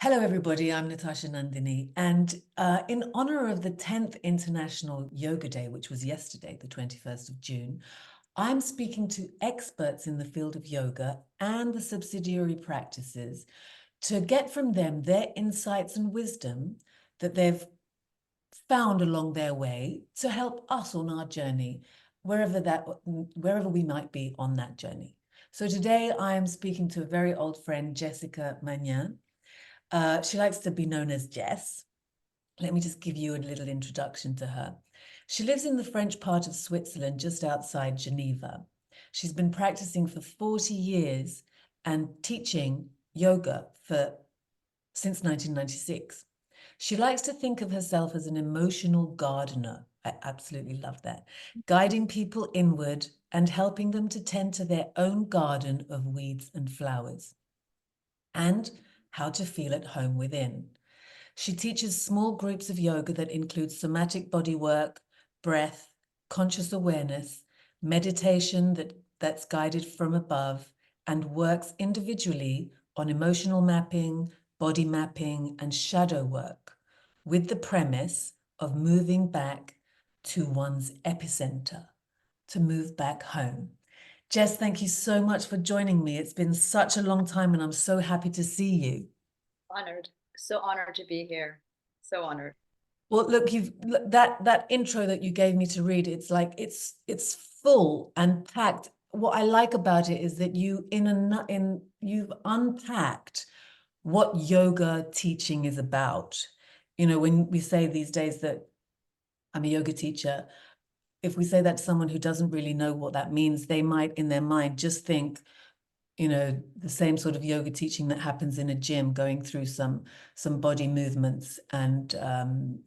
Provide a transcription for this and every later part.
Hello, everybody. I'm Natasha Nandini. And in honor of the 10th International Yoga Day, which was yesterday, the 21st of June, I'm speaking to experts in the field of yoga and the subsidiary practices to get from them their insights and wisdom that they've found along their way to help us on our journey, wherever we might be on that journey. So today I am speaking to a very old friend, Jessica Magnin. She likes to be known as Jess. Let me just give you a little introduction to her. She lives in the French part of Switzerland, just outside Geneva. She's been practicing for 40 years and teaching yoga since 1996. She likes to think of herself as an emotional gardener. I absolutely love that. Guiding people inward and helping them to tend to their own garden of weeds and flowers, and how to feel at home within. She teaches small groups of yoga that include somatic body work, breath, conscious awareness, meditation that's guided from above, and works individually on emotional mapping, body mapping, and shadow work, with the premise of moving back to one's epicenter, to move back home. Jess, thank you so much for joining me. It's been such a long time and I'm so happy to see you. Honored. So honored to be here. So honored. Well, look, that intro that you gave me to read, it's like it's full and packed. What I like about it is that you've unpacked what yoga teaching is about. You know, when we say these days that I'm a yoga teacher, if we say that to someone who doesn't really know what that means, they might in their mind just think, you know, the same sort of yoga teaching that happens in a gym, going through some body movements and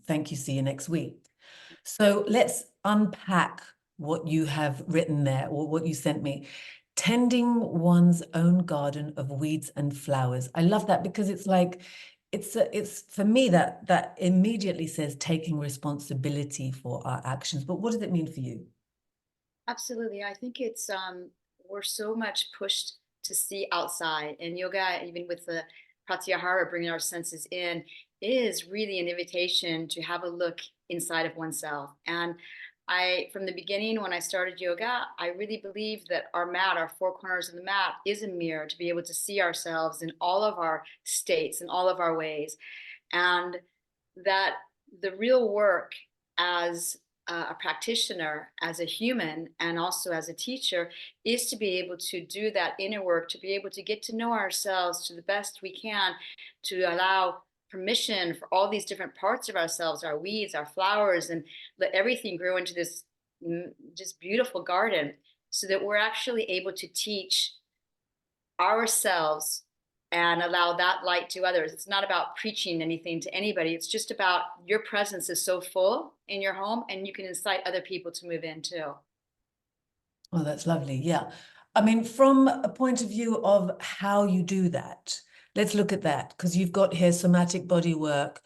thank you, see you next week. So let's unpack what you have written there, or what you sent me. Tending one's own garden of weeds and flowers. I love that because it's like, it's for me that immediately says taking responsibility for our actions. But what does it mean for you? Absolutely. I think it's we're so much pushed to see outside, and yoga, even with the pratyahara, bringing our senses in, is really an invitation to have a look inside of oneself. And from the beginning, when I started yoga, I really believe that our mat, our four corners of the mat, is a mirror to be able to see ourselves in all of our states and all of our ways, and that the real work as a practitioner, as a human, and also as a teacher, is to be able to do that inner work, to be able to get to know ourselves to the best we can, to allow permission for all these different parts of ourselves, our weeds, our flowers, and let everything grow into this just beautiful garden, so that we're actually able to teach ourselves and allow that light to others. It's not about preaching anything to anybody. It's just about your presence is so full in your home, and you can incite other people to move in too. Oh, that's lovely. Yeah. I mean, from a point of view of how you do that, let's look at that, because you've got here somatic body work,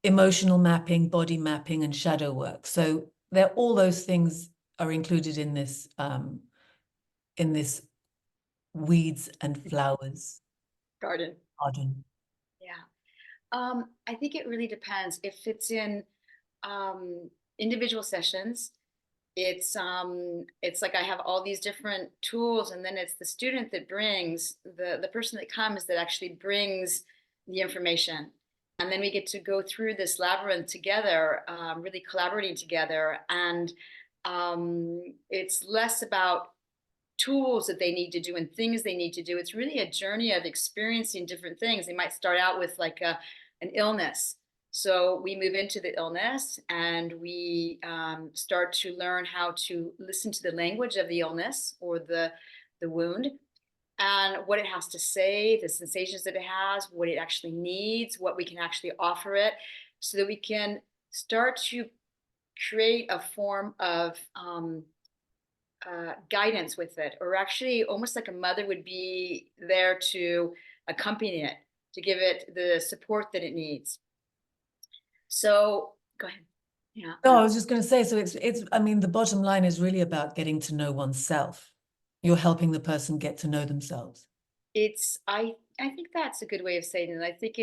emotional mapping, body mapping, and shadow work. So they're all those things are included in this weeds and flowers Garden. garden. Yeah. I think it really depends. If it's in individual sessions, it's like I have all these different tools, and then it's the student that brings the person that comes that actually brings the information, and then we get to go through this labyrinth together, really collaborating together. And it's less about tools that they need to do and things they need to do. It's really a journey of experiencing different things. They might start out with like an illness. So we move into the illness, and we start to learn how to listen to the language of the illness or the wound, and what it has to say, the sensations that it has, what it actually needs, what we can actually offer it, so that we can start to create a form of guidance with it, or actually almost like a mother would be there to accompany it, to give it the support that it needs. So go ahead. Yeah. No, I was just going to say, so I mean, the bottom line is really about getting to know oneself. You're helping the person get to know themselves. I think that's a good way of saying it. I think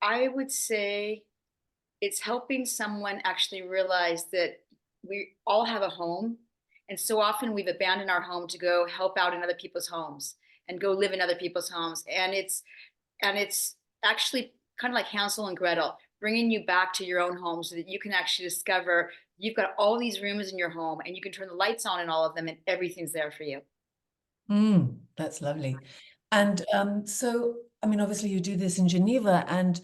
I would say it's helping someone actually realize that we all have a home. And so often we've abandoned our home to go help out in other people's homes and go live in other people's homes. And it's actually kind of like Hansel and Gretel, bringing you back to your own home so that you can actually discover you've got all these rooms in your home and you can turn the lights on in all of them and everything's there for you. That's lovely. And so, I mean, obviously you do this in Geneva, and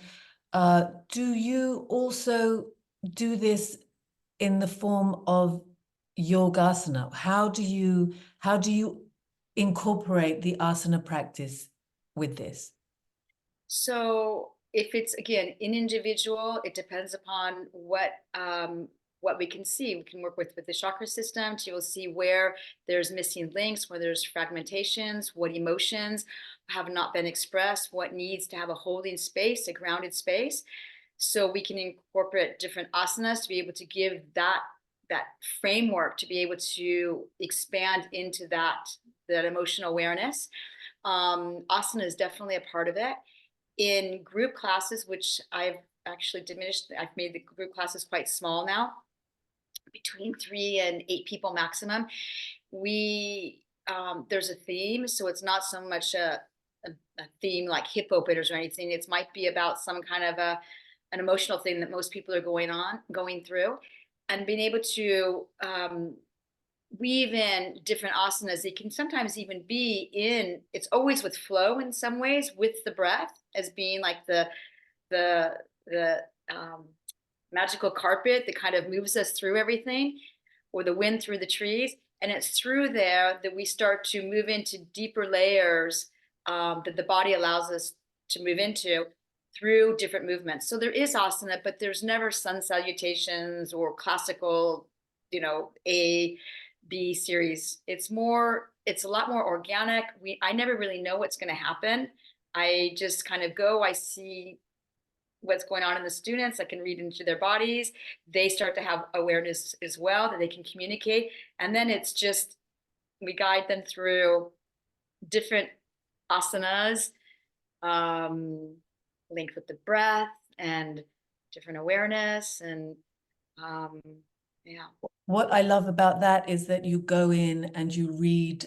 do you also do this in the form of yogasana? How do you incorporate the asana practice with this? So if it's again in individual, it depends upon what we can see. We can work with the chakra system to see where there's missing links, where there's fragmentations, what emotions have not been expressed, what needs to have a holding space, a grounded space. So we can incorporate different asanas to be able to give that framework to be able to expand into that emotional awareness. Asana is definitely a part of it in group classes, which I've actually diminished. I've made the group classes quite small now, between 3 and 8 people maximum. We There's a theme, so it's not so much a theme like hip openers or anything. It might be about some kind of an emotional thing that most people are going through, and being able to weave in different asanas. It can sometimes even be in, it's always with flow in some ways, with the breath as being like the the magical carpet that kind of moves us through everything, or the wind through the trees. And it's through there that we start to move into deeper layers that the body allows us to move into through different movements. So there is asana, but there's never sun salutations or classical, A, B series. It's a lot more organic. I never really know what's going to happen. I just kind of go, I see what's going on in the students. I can read into their bodies. They start to have awareness as well that they can communicate. And then it's just, we guide them through different asanas, um, linked with the breath and different awareness. And um, yeah. What I love about that is that you go in and you read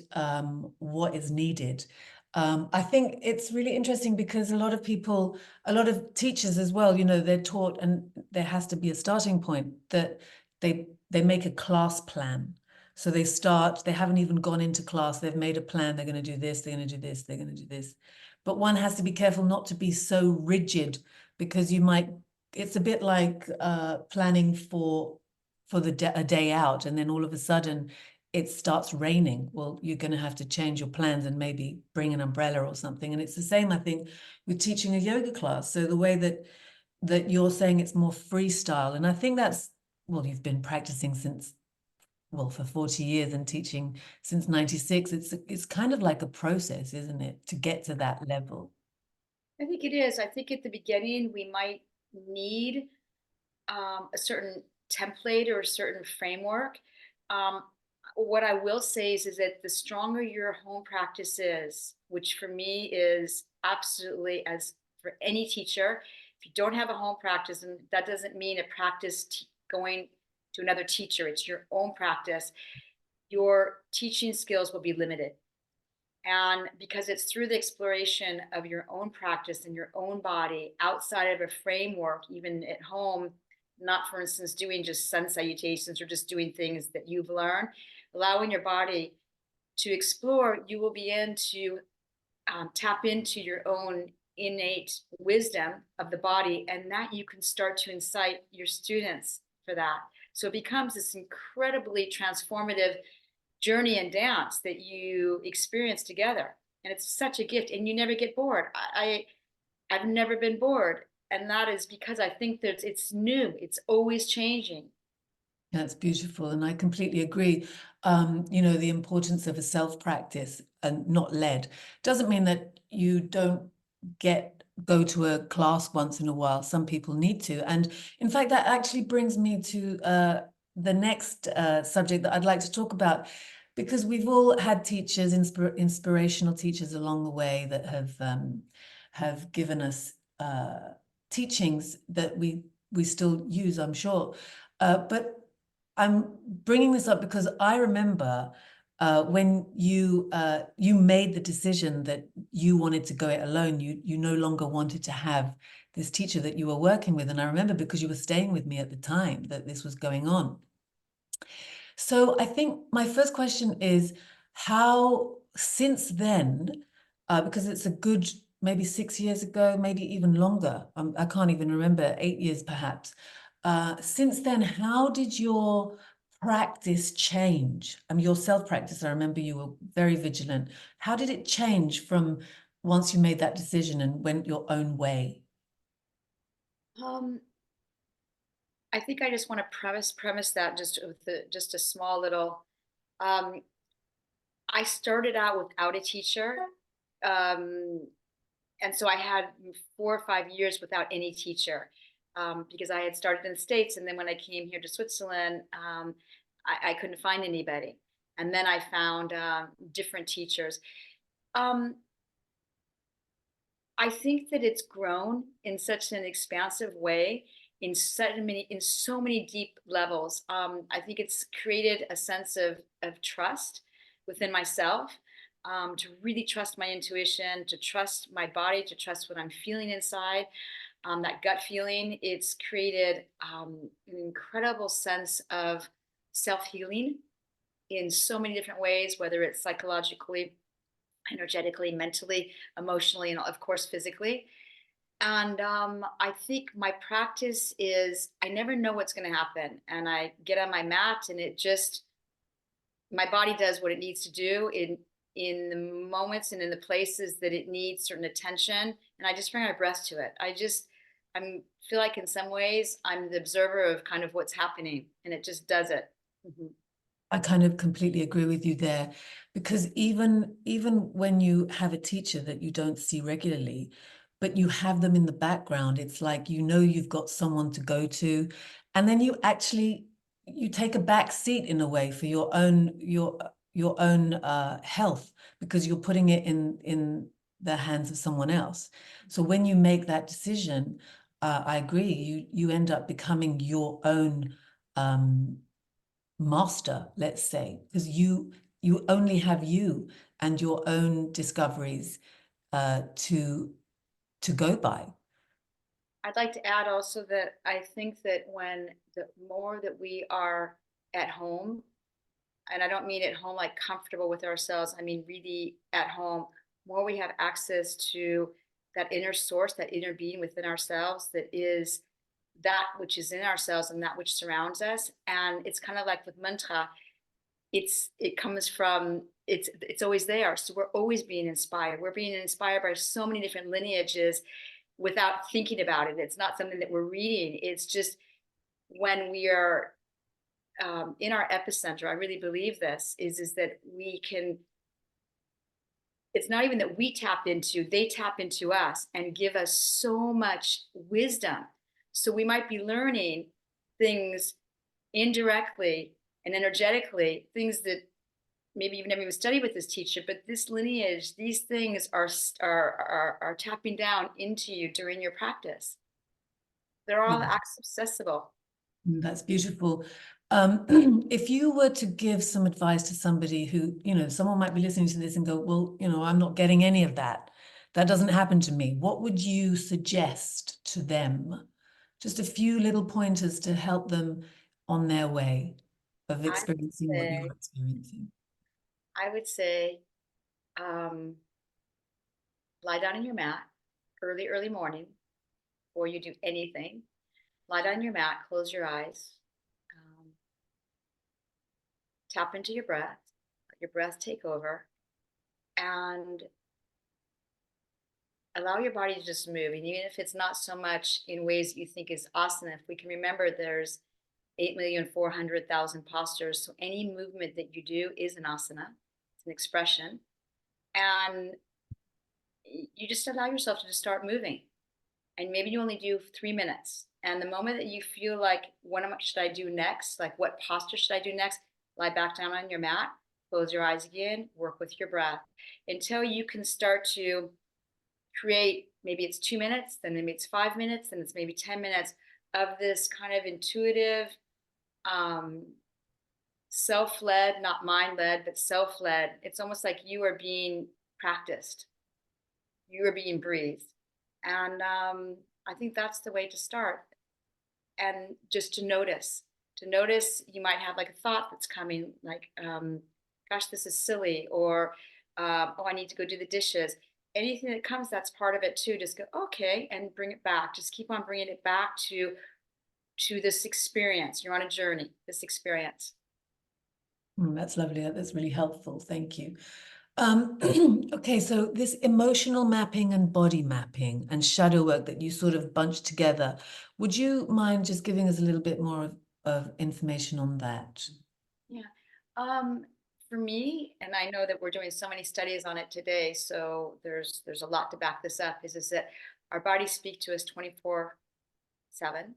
what is needed. I think it's really interesting because a lot of people, a lot of teachers as well, they're taught, and there has to be a starting point that they make a class plan. So they haven't even gone into class, they've made a plan, they're going to do this, they're going to do this, they're going to do this. But one has to be careful not to be so rigid, because it's a bit like planning for a day out, and then all of a sudden it starts raining. Well, you're going to have to change your plans and maybe bring an umbrella or something. And it's the same, I think, with teaching a yoga class. So the way that you're saying it's more freestyle, and I think that's, well, you've been practicing since, well, for 40 years and teaching since 96. It's kind of like a process, isn't it, to get to that level? I think it is. I think at the beginning we might need a certain template or a certain framework. Um, what I will say is that the stronger your home practice is, which for me is absolutely, as for any teacher, if you don't have a home practice, and that doesn't mean a practice going to another teacher, it's your own practice, your teaching skills will be limited. And because it's through the exploration of your own practice and your own body outside of a framework, even at home, not, for instance, doing just sun salutations or just doing things that you've learned, allowing your body to explore, you will begin to tap into your own innate wisdom of the body, and that you can start to incite your students for that. So it becomes this incredibly transformative journey and dance that you experience together. And it's such a gift, and you never get bored. I've never been bored. And that is because I think that it's new, it's always changing. That's beautiful. And I completely agree. The importance of a self-practice and not led doesn't mean that you don't go to a class once in a while. Some people need to. And in fact, that actually brings me to the next subject that I'd like to talk about. because we've all had teachers, inspirational teachers along the way that have given us teachings that we still use, I'm sure. But I'm bringing this up because I remember when you made the decision that you wanted to go it alone. You no longer wanted to have this teacher that you were working with, and I remember because you were staying with me at the time that this was going on. So I think my first question is how, since then, because it's a good maybe 6 years ago, maybe even longer, I can't even remember, 8 years perhaps. Since then, how did your practice change? I mean, your self-practice, I remember you were very vigilant. How did it change from once you made that decision and went your own way? Um, I think I just want to premise that just with just a small little. Um, I started out without a teacher, um, and so I had 4 or 5 years without any teacher because I had started in the States, and then when I came here to Switzerland, I couldn't find anybody, and then I found different teachers. Um, I think that it's grown in such an expansive way in so many deep levels. I think it's created a sense of trust within myself, to really trust my intuition, to trust my body, to trust what I'm feeling inside. That gut feeling. It's created an incredible sense of self healing in so many different ways, whether it's psychologically, energetically, mentally, emotionally, and of course, physically. And I think my practice is I never know what's going to happen. And I get on my mat and it just, my body does what it needs to do in the moments and in the places that it needs certain attention. And I just bring my breath to it. I feel like in some ways I'm the observer of kind of what's happening and it just does it. Mhm. I kind of completely agree with you there, because even when you have a teacher that you don't see regularly, but you have them in the background, it's like you know you've got someone to go to, and then you take a back seat in a way for your own health, because you're putting it in the hands of someone else. So when you make that decision, I agree, you end up becoming your own master, let's say, because you only have you and your own discoveries to go by. I'd like to add also that I think that when the more that we are at home, and I don't mean at home like comfortable with ourselves, I mean really at home, more we have access to that inner source, that inner being within ourselves that is that which is in ourselves and that which surrounds us. And it's kind of like with mantra, it comes from it's always there. So we're always being inspired. We're being inspired by so many different lineages without thinking about it. It's not something that we're reading. It's just when we are in our epicenter. I really believe this is that we can. It's not even that we tap into; they tap into us and give us so much wisdom. So we might be learning things indirectly and energetically, things that maybe you've never even studied with this teacher, but this lineage, these things are tapping down into you during your practice. They're all Yeah, accessible. that's beautiful. If you were to give some advice to somebody who, someone might be listening to this and go, well, I'm not getting any of that. That doesn't happen to me. What would you suggest to them? Just a few little pointers to help them on their way of I would experiencing what say, you're experiencing. I would say, um, lie down in your mat early, early morning before you do anything. Lie down on your mat, close your eyes, um, tap into your breath, let your breath take over, and allow your body to just move. And even if it's not so much in ways you think is asana, if we can remember there's 8,400,000 postures. So any movement that you do is an asana, it's an expression. And you just allow yourself to just start moving. And maybe you only do 3 minutes. And the moment that you feel like, what should I do next? Like, what posture should I do next? Lie back down on your mat, close your eyes again, work with your breath until you can start to create, maybe it's 2 minutes, then maybe it's 5 minutes, then it's maybe 10 minutes of this kind of intuitive, um, self-led, not mind-led, but self-led. It's almost like you are being practiced, you are being breathed. And I think that's the way to start. And just to notice you might have like a thought that's coming, like, gosh, this is silly, or oh, I need to go do the dishes. Anything that comes, that's part of it too. Just go, okay, and bring it back. Just keep on bringing it back to this experience. You're on a journey, this experience. That's lovely. That's really helpful. Thank you. Okay, so this emotional mapping and body mapping and shadow work that you sort of bunched together, would you mind just giving us a little bit more of information on that? Yeah. Um, for me, and I know that we're doing so many studies on it today, so there's a lot to back this up, is that our bodies speak to us 24/7.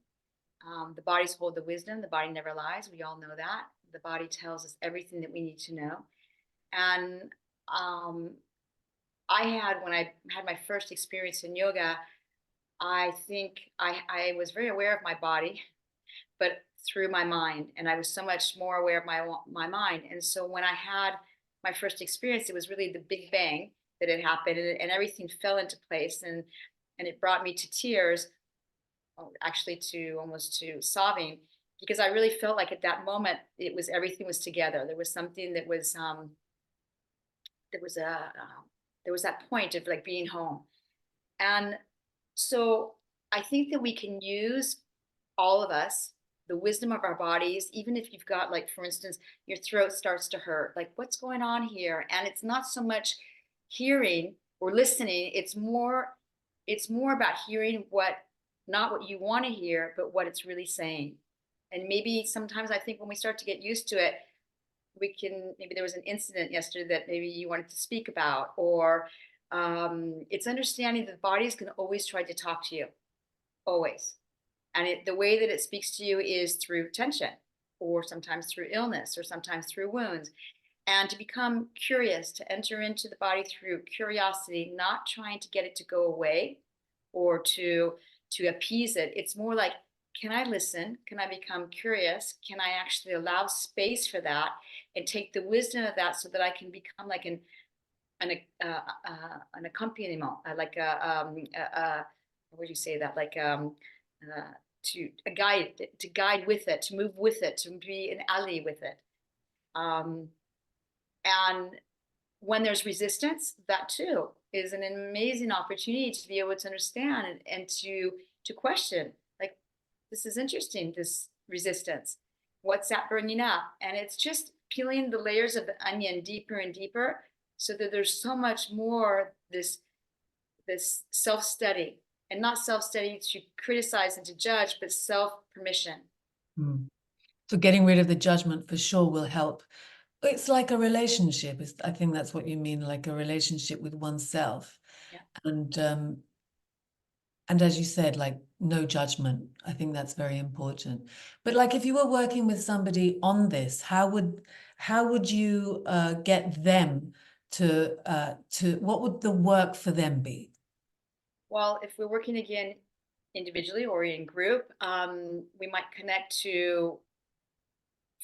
The bodies hold the wisdom, the body never lies. We all know that. The body tells us everything that we need to know. And um, when I had my first experience in yoga, I think I was very aware of my body, but through my mind, and I was so much more aware of my mind. And so when I had my first experience, it was really the big bang that had happened, and everything fell into place, and it brought me to tears, actually to almost to sobbing, because I really felt like at that moment it was, everything was together. There was something that was there was a there was that point of like being home. And so I think that we can use, all of us, the wisdom of our bodies, even if you've got, like, for instance, your throat starts to hurt, like, what's going on here? And it's not so much hearing or listening, it's more about hearing what, not what you want to hear, but what it's really saying. And maybe sometimes I think when we start to get used to it, we can, maybe there was an incident yesterday that maybe you wanted to speak about, or it's understanding that the body is going to always try to talk to you, always. And the way that it speaks to you is through tension, or sometimes through illness, or sometimes through wounds. And to become curious, to enter into the body through curiosity, not trying to get it to go away or to appease it. It's more like, can I listen? Can I become curious? Can I actually allow space for that and take the wisdom of that so that I can become like an an accompaniment, what would you say that, like, to a guide, to guide with it, to move with it, to be an ally with it. Um, and when there's resistance, that too is an amazing opportunity to be able to understand, and to question, like, this is interesting, this resistance, what's that bringing up? And it's just peeling the layers of the onion deeper and deeper, so that there's so much more, this self-study, and not self-study to criticize and to judge, but self-permission. Mm. So getting rid of the judgment for sure will help. It's like a relationship. I think that's what you mean, like a relationship with oneself. Yeah. And and as you said, like no judgment. I think that's very important. But like if you were working with somebody on this, how would you get them to what would the work for them be? Well, if we're working again individually or in group, we might connect to,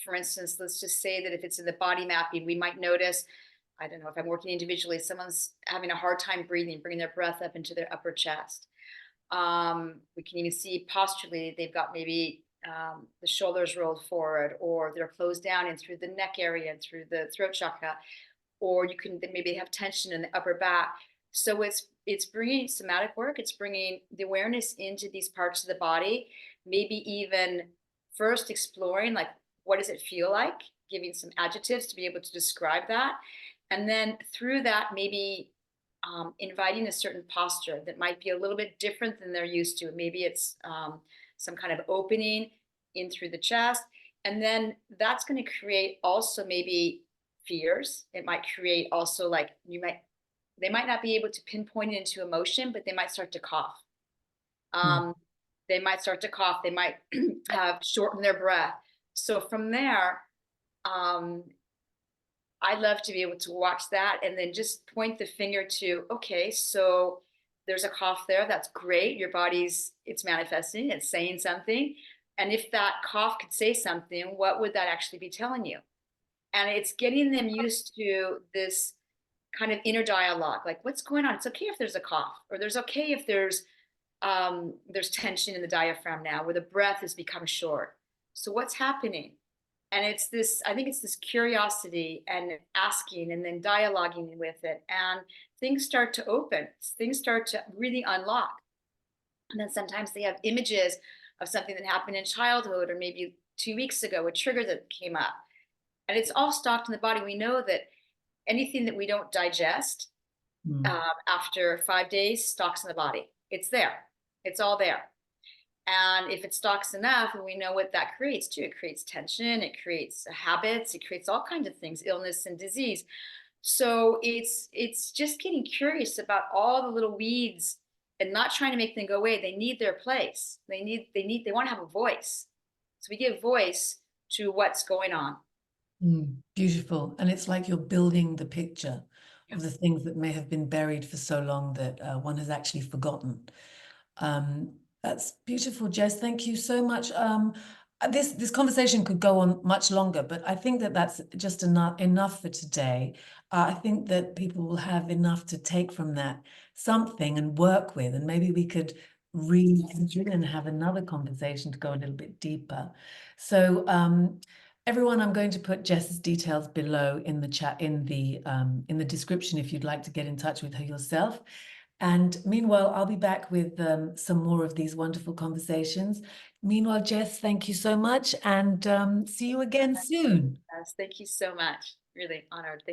for instance, let's just say that if it's in the body mapping, we might notice, I don't know, if I'm working individually, someone's having a hard time breathing, bringing their breath up into their upper chest. We can even see posturally, they've got maybe the shoulders rolled forward, or they're closed down and through the neck area and through the throat chakra, or you can maybe have tension in the upper back. So it's bringing somatic work. It's bringing the awareness into these parts of the body. Maybe even first exploring, like, what does it feel like? Giving some adjectives to be able to describe that, and then through that, maybe inviting a certain posture that might be a little bit different than they're used to. Maybe it's some kind of opening in through the chest, and then that's going to create also maybe fears. It might create also, like, they might not be able to pinpoint it into emotion, but they might start to cough. Mm. Um, they might start to cough. They might have shortened their breath. So from there, um, I love to be able to watch that and then just point the finger to, okay, so there's a cough there. That's great. Your body's, it's manifesting, it's saying something. And if that cough could say something, what would that actually be telling you? And it's getting them used to this kind of inner dialogue, like what's going on. It's okay if there's a cough, or there's okay if there's tension in the diaphragm now, where the breath has become short. So what's happening? And it's this, I think it's this curiosity and asking and then dialoguing with it, and things start to open, things start to really unlock. And then sometimes they have images of something that happened in childhood, or maybe 2 weeks ago, a trigger that came up, and it's all stocked in the body. We know that anything that we don't digest Mm. after 5 days stocks in the body. It's there, it's all there. And if it stocks enough, and we know what that creates too, it creates tension, it creates habits, it creates all kinds of things, illness and disease. So it's just getting curious about all the little weeds and not trying to make them go away. They need their place. They want to have a voice. So we give voice to what's going on. Beautiful. And it's like you're building the picture Yeah. of the things that may have been buried for so long that one has actually forgotten. That's beautiful, Jess. Thank you so much. This conversation could go on much longer, but I think that that's just enough for today. I think that people will have enough to take from that, something and work with, and maybe we could reconsider and have another conversation to go a little bit deeper. So, everyone, I'm going to put Jess's details below in the chat, in the description, if you'd like to get in touch with her yourself. And meanwhile, I'll be back with some more of these wonderful conversations. Meanwhile, Jess, thank you so much, and see you again soon. Yes, thank you so much. Really honored. Thank